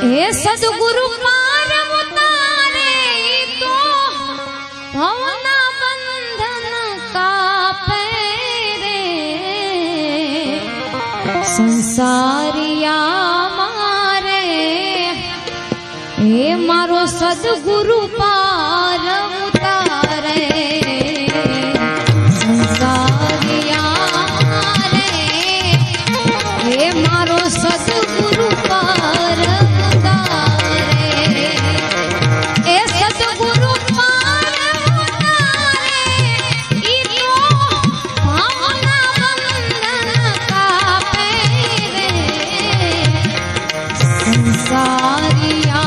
हे सदगुरु पार उतारे तो भवना बंधन कापे रे संसारिया मारे हे मारो सदगुरु पार उतारे संसारिया मारे हे मारो सदगुरु पार सारिया